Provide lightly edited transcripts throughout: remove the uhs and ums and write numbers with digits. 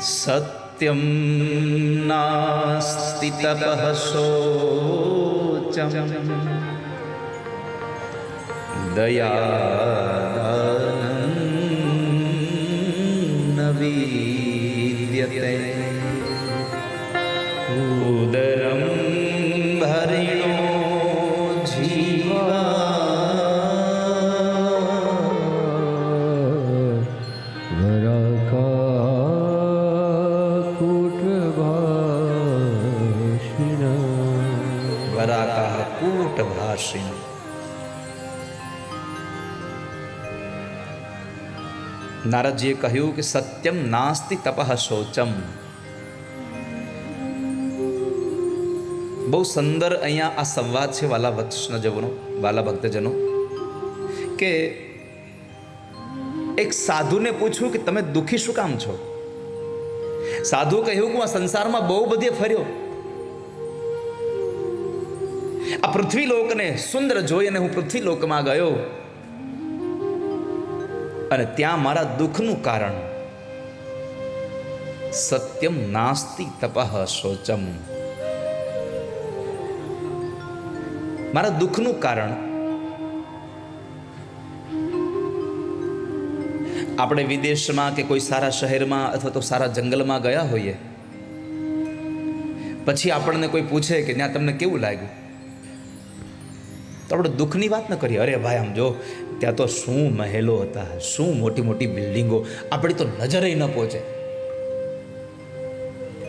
સત્યમ નાસ્તિ તપઃ શૌચમ દયાદાનં ન વિદ્યતે ઉદરમ ભરિણો જીવા વરાકાહ કૂટભાષિન. નારદજીએ કહ્યું કે સત્યમ નાસ્તિ તપઃ શૌચમ. બહુ સુંદર અહીંયા આ સંવાદ છે વાલા વત્સનજનો, વાલા ભક્તજનો, કે એક સાધુને પૂછ્યું કે તમે દુઃખી શું કામ છો? સાધુ કહ્યું કે હું આ સંસારમાં બહુ બધે ફર્યો, આ પૃથ્વી લોકને સુંદર જોઈ અને હું પૃથ્વી લોકમાં ગયો અને ત્યાં મારા દુઃખનું કારણ સત્યમ નાસ્તિ તપઃ શૌચમ. મારા દુઃખનું કારણ આપણે વિદેશમાં કે કોઈ સારા શહેરમાં અથવા તો સારા જંગલમાં ગયા હોઈએ, પછી આપણને કોઈ પૂછે કે ત્યાં તમને કેવું લાગ્યું, તો આપણે દુઃખની વાત ન કરીએ. અરે ભાઈ આમ જો ત્યાં તો શું મહેલો હતા, શું મોટી મોટી બિલ્ડિંગો, આપણી તો નજરે ન પહોંચે,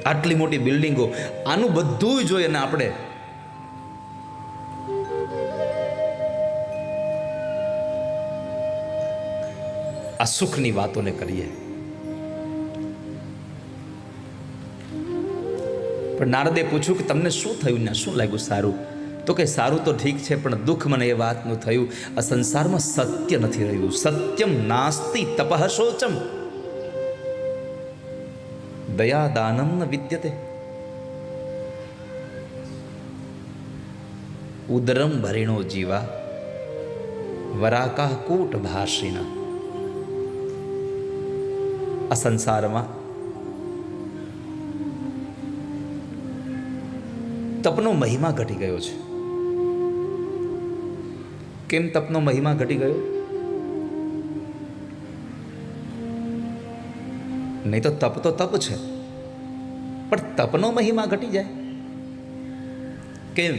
આટલી મોટી બિલ્ડિંગો, આનું બધું જોઈએ ને આપણે આ સુખની વાતોને કરીએ. પણ નારદે પૂછ્યું કે તમને શું થયું ને શું લાગ્યું સારું? તો કે સારું તો ઠીક છે, પણ દુઃખ મને એ વાતનું થયું, આ સંસારમાં સત્ય નથી રહ્યું. સત્યમ નાસ્તિ તપઃ શૌચમ દયાદાનં ન વિદ્યતે ઉદરમ ભરિણો જીવા વરાકાહ કૂટભાષિના. આ સંસારમાં તપનો મહિમા ઘટી ગયો છે. કેમ તપનો મહિમા ઘટી ગયો? નહીં તો તપ છે, પણ તપનો મહિમા ઘટી જાય કેમ?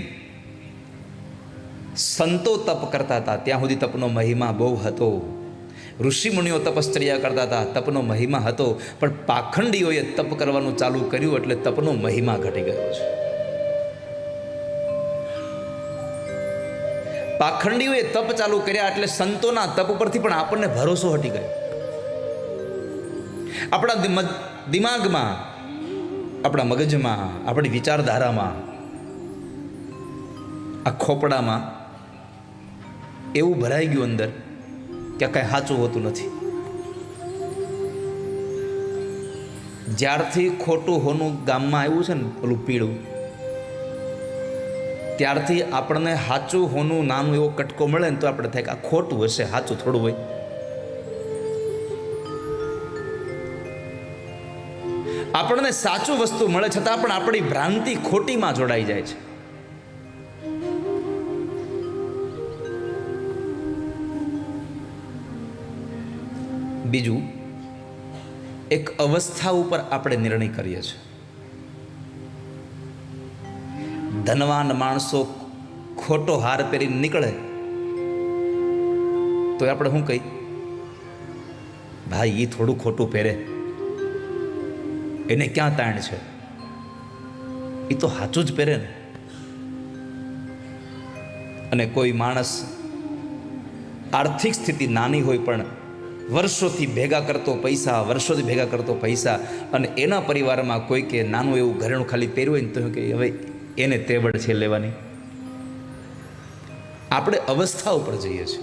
સંતો તપ કરતા હતા ત્યાં સુધી તપનો મહિમા બહુ હતો, ઋષિમુનિઓ તપશ્ચર્યા કરતા હતા, તપનો મહિમા હતો, પણ પાખંડીઓએ તપ કરવાનું ચાલુ કર્યું એટલે તપનો મહિમા ઘટી ગયો છે. પાખંડીઓએ તપ ચાલુ કર્યા એટલે સંતોના તપ પરથી પણ આપણને ભરોસો હટી ગયો. આપણા દિમાગમાં, આપણા મગજમાં, આપણી વિચારધારામાં, આ ખોપડામાં એવું ભરાઈ ગયું અંદર કે કાંઈ સાચું હોતું નથી. જ્યારથી ખોટું હોનું ગામમાં આવ્યું છે ને પેલું પીળું, ત્યારથી આપણને સાચું હોનું નાનું એવો કટકો મળે ને તો આપણે થાય કે આ ખોટું હશે, સાચું થોડું હોય. આપણને સાચું વસ્તુ મળે છતાં પણ આપણી ભ્રાંતિ ખોટીમાં જોડાઈ જાય છે. બીજું, એક અવસ્થા ઉપર આપણે નિર્ણય કરીએ છીએ. ધનવાન માણસો ખોટો હાર પહેરીને નીકળે તો આપણે શું કહી, ભાઈ એ થોડું ખોટું પહેરે, એને ક્યાં તાણ છે, એ તો સાચું જ પહેરે ને. અને કોઈ માણસ આર્થિક સ્થિતિ નાની હોય પણ વર્ષોથી ભેગા કરતો પૈસા અને એના પરિવારમાં કોઈ કે નાનું એવું ઘરેણું ખાલી પહેર્યું હોય ને તો કે હવે એને તેવડ છે લેવાની. આપણે અવસ્થા ઉપર જઈએ છીએ.